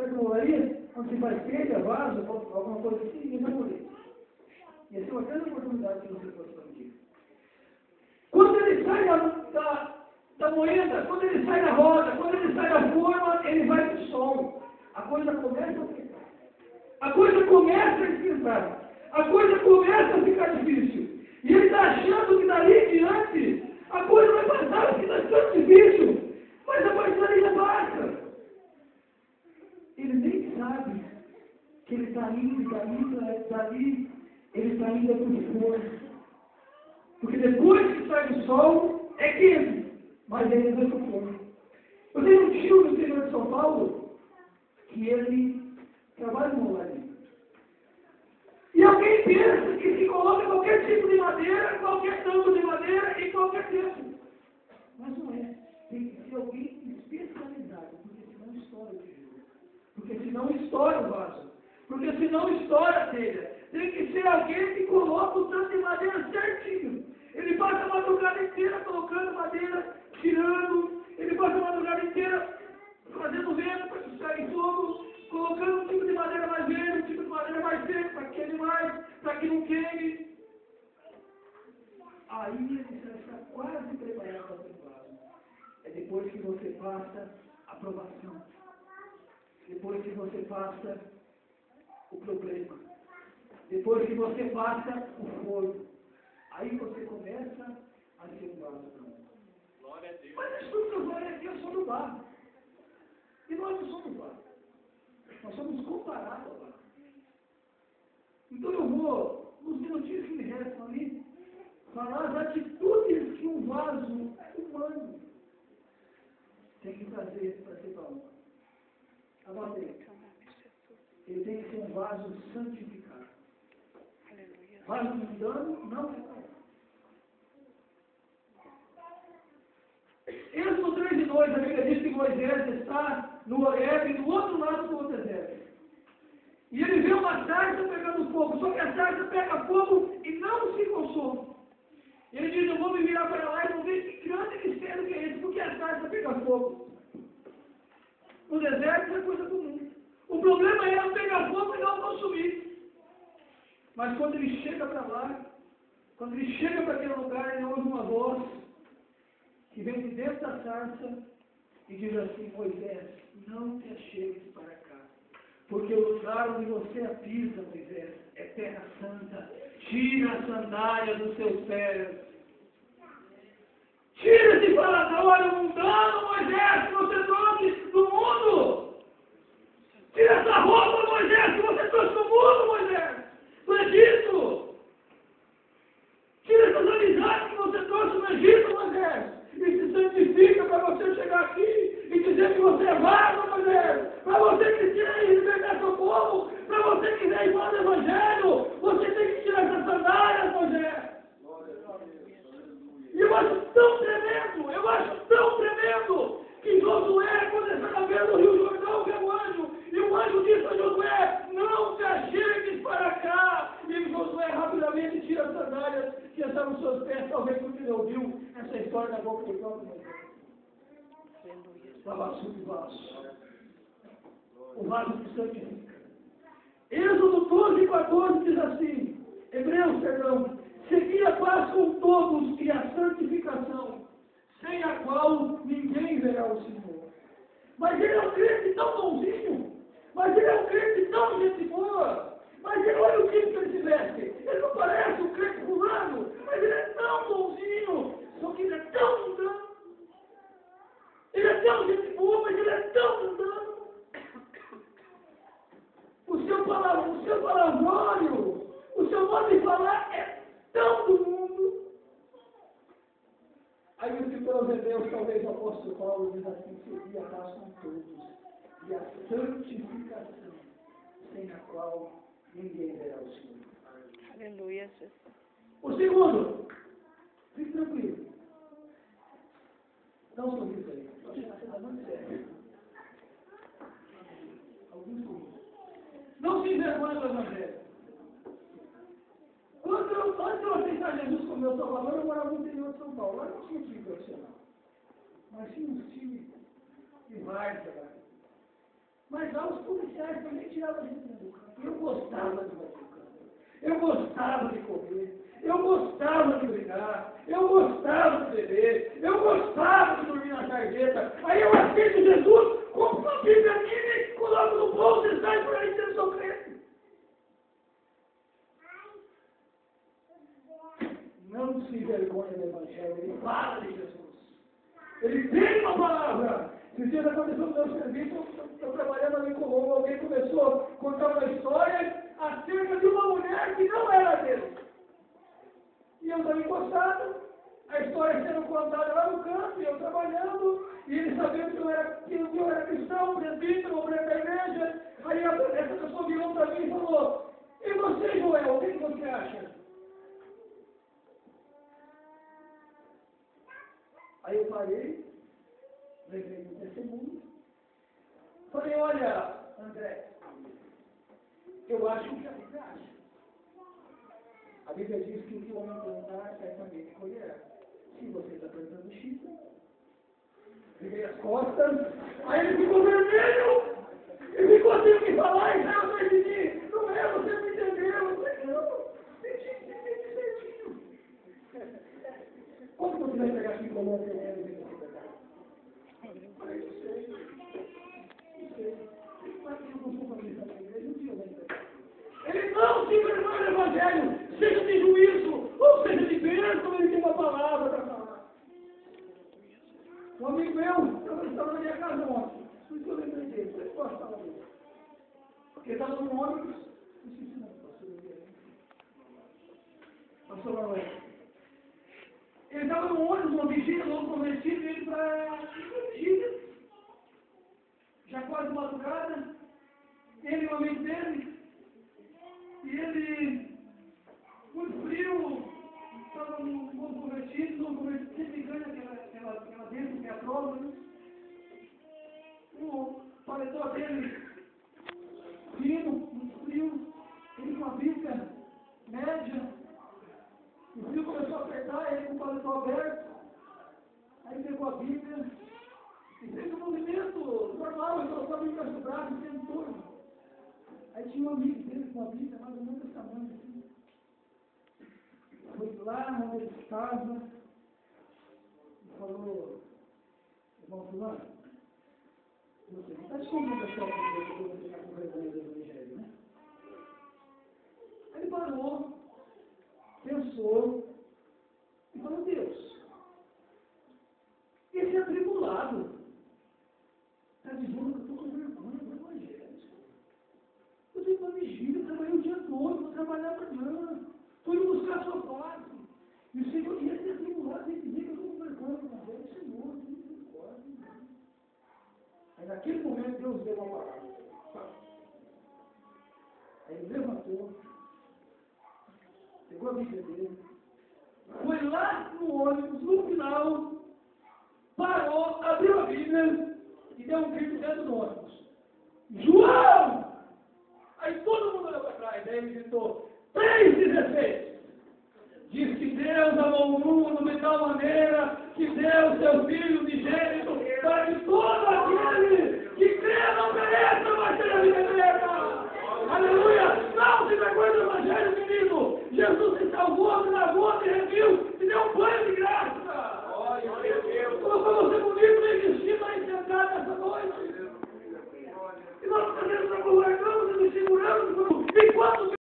perdoaria quando se faz telha, vaso, alguma coisa assim, e não morrer. Ia ser uma grande oportunidade que você fosse transmitir. Quando ele sai da moeda, quando ele sai da roda, quando ele sai da forma, ele vai para o sol. A coisa começa a ficar. A coisa começa a esquentar. A coisa começa a ficar difícil. E ele está achando que dali em diante a coisa vai passar, porque está tão difícil. Mas a paisagem passa. Ele nem sabe que ele está indo dali, ele está indo para o forno. Porque depois que sai do sol, é quente, mas ele vai para o forno. Eu tenho um tio no interior de São Paulo, que ele trabalha no ali. E alguém pensa que se coloca qualquer tipo de madeira, qualquer tanto de madeira e qualquer tempo. Mas não é. Tem que ser alguém especializado, porque senão estoura o tijolo. Porque senão estoura o vaso. Porque senão estoura a telha. Tem que ser alguém que coloca o tanto de madeira certinho. Ele passa a madrugada inteira colocando madeira, tirando. Ele passa a madrugada inteira fazendo vento para que saia fogo, colocando um tipo de madeira mais verde, um tipo de madeira mais seca, para que queime mais, para que não queime. Aí ele já está quase preparado para o vaso. É depois que você passa a provação. Depois que você passa o problema. Depois que você passa o fogo. Aí você começa a ser um vaso não. Glória a Deus. Mas as pessoas olham aqui, eu sou do barro. E nós não somos barro. Nós somos comparados ao barro. Então eu vou, nos minutinhos que me restam ali, falar as atitudes que um vaso humano tem que fazer para ser bom. Agora ele tem que ser um vaso santificado. Vaso mundano não é bom. Êxodo 3:2, a Bíblia diz que Moisés está no Horebe, do outro lado do deserto. E ele vê uma sarça pegando fogo, só que a sarça pega fogo e não se consome. Ele diz, eu vou me virar para lá e vou ver que grande mistério que é esse, porque a sarça pega fogo. No deserto é coisa comum. O problema é ela pegar fogo e não consumir. Mas quando ele chega para lá, quando ele chega para aquele lugar, ele ouve uma voz que vem de dentro da sarça e diz assim, Moisés, não te achegues para cá, porque o lugar onde você pisa, Moisés, é terra santa. Tira a sandália dos seus pés. Tira esse falatório mundano, Moisés, que você trouxe do mundo. Tira essa roupa, Moisés, que você trouxe do mundo, Moisés, do Egito. Tira essas amizades que você trouxe do Egito, Moisés. E se santifica para você chegar aqui e dizer que você é vago, Moisés. Para você que quer libertar seu povo, para você que vem falar do Evangelho, você tem que tirar essas sandálias, Moisés. E eu acho tão tremendo, que Josué, quando ele está vendo o Rio Jordão, vê o anjo, e o anjo disse a Josué, não te achegues para cá. E Josué rapidamente tira as sandálias que estavam nos seus pés, talvez porque ele ouviu essa história da boca do próprio Moisés. Estava sobre o vaso. O vaso que santifica. Êxodo 12:14 diz assim, Hebreus, perdão, segui a paz com todos e a santificação, sem a qual ninguém verá o Senhor. Mas ele é um crente tão bonzinho, mas ele é um crente tão gente boa, mas ele, olha o tipo que ele se veste, ele não parece um crente fulano, mas ele é tão bonzinho, só que ele é tão mundano. Ele é tão gente boa, mas ele é tão mundano. O seu palavrônio, o seu modo de falar é tão do mundo. Aí o escritor aos Hebreus, talvez o apóstolo Paulo diz assim, segui a paz com todos e a santificação, sem a qual ninguém verá o Senhor. Aleluia, Jesus. O segundo, fique tranquilo. Dá um sorriso aí. Você está muito sério. Alguns sorrisos. Não se envergonhe do Evangelho. Antes de eu aceitar Jesus como meu Salvador, eu morava no interior de São Paulo. Lá não tinha time profissional. Mas tinha uns times de várzea lá. Mas Mas lá os policiais também tiravam a gente do campo. Eu gostava de bater o campo. Eu gostava de correr. Eu gostava de brigar. Eu gostava de beber. Eu gostava de dormir na sarjeta. Aí eu aceito Jesus, compro uma Bíblia minha, coloco no bolso e saio por aí dizendo que sou crente. Não se envergonha do Evangelho, ele fala de Jesus. Ele tem uma palavra. Esses dias aconteceu no meu serviço, eu trabalhando ali com Colombo, alguém começou a contar uma história acerca de uma mulher que não era dele. E eu estava encostado, a história sendo contada lá no canto, e eu trabalhando, e ele sabendo que eu era cristão, presbítero, obreiro da igreja. Aí essa pessoa virou para mim e falou: e você, Joel, o que você acha? Aí eu parei, levei um testemunho, falei: olha, André, eu acho que a Bíblia acha. A Bíblia diz que o que o homem plantar, certamente colherá. Se você está plantando chifre, virei as costas, aí ele ficou vermelho, e ficou sem o que falar, e saiu atrás de mim. Não é, você não entendeu. Eu falei: não, entendi certinho. Quando você vai pegar aqui como você quer ver você pegar? Eu falei: não sei. Mas eu não sou família da igreja, um dia eu vou pegar. Ele: não se envergonha do Evangelho, seja de juízo, ou seja de bênção, ele tem uma palavra para falar. Um amigo meu, eu estava na minha casa ontem, por isso eu lembrei dele, eu posso falar dele. Porque ele estava no ônibus, não sei se não, pastor Manuel. Ele estava no ônibus, uma vigília, novo convertido, ele para vigília, já quase madrugada, ele e o amigo dele, e ele, muito frio, estava no novo convertido, sempre ganha aquela bênção que é a prova, né? O paletó dele, fino, muito frio, ele com a Bíblia média, o frio começou a apertar, ele com o paletó aberto, aí pegou a Bíblia e fez um movimento normal, ele colocou a Bíblia no braço e sentou. Aí tinha um amigo dele com a Bíblia, mais ou menos desse tamanho assim. Foi lá onde ele estava e falou: irmão fulano, você não está escondendo a sua Bíblia para você ficar com vergonha do Evangelho, né? Aí ele parou, pensou e falou: Deus, esse atribulado está dizendo que eu estou com vergonha do Evangelho. Eu tenho uma vigília, trabalhei o dia todo, vou trabalhar amanhã, estou indo buscar a sua paz. E o Senhor ia ser atribulado sem dizer que eu estou com vergonha do Evangelho. Senhor, que misericórdia. Aí naquele momento Deus deu uma palavra. Aí ele levantou, pegou a Bíblia dele, foi lá no ônibus, no final, parou, abriu a Bíblia e deu um grito dentro do ônibus: João! Aí todo mundo olhou para trás, aí ele gritou: 3,16. Diz que Deus amou o mundo de tal maneira que deu seu Filho unigênito para que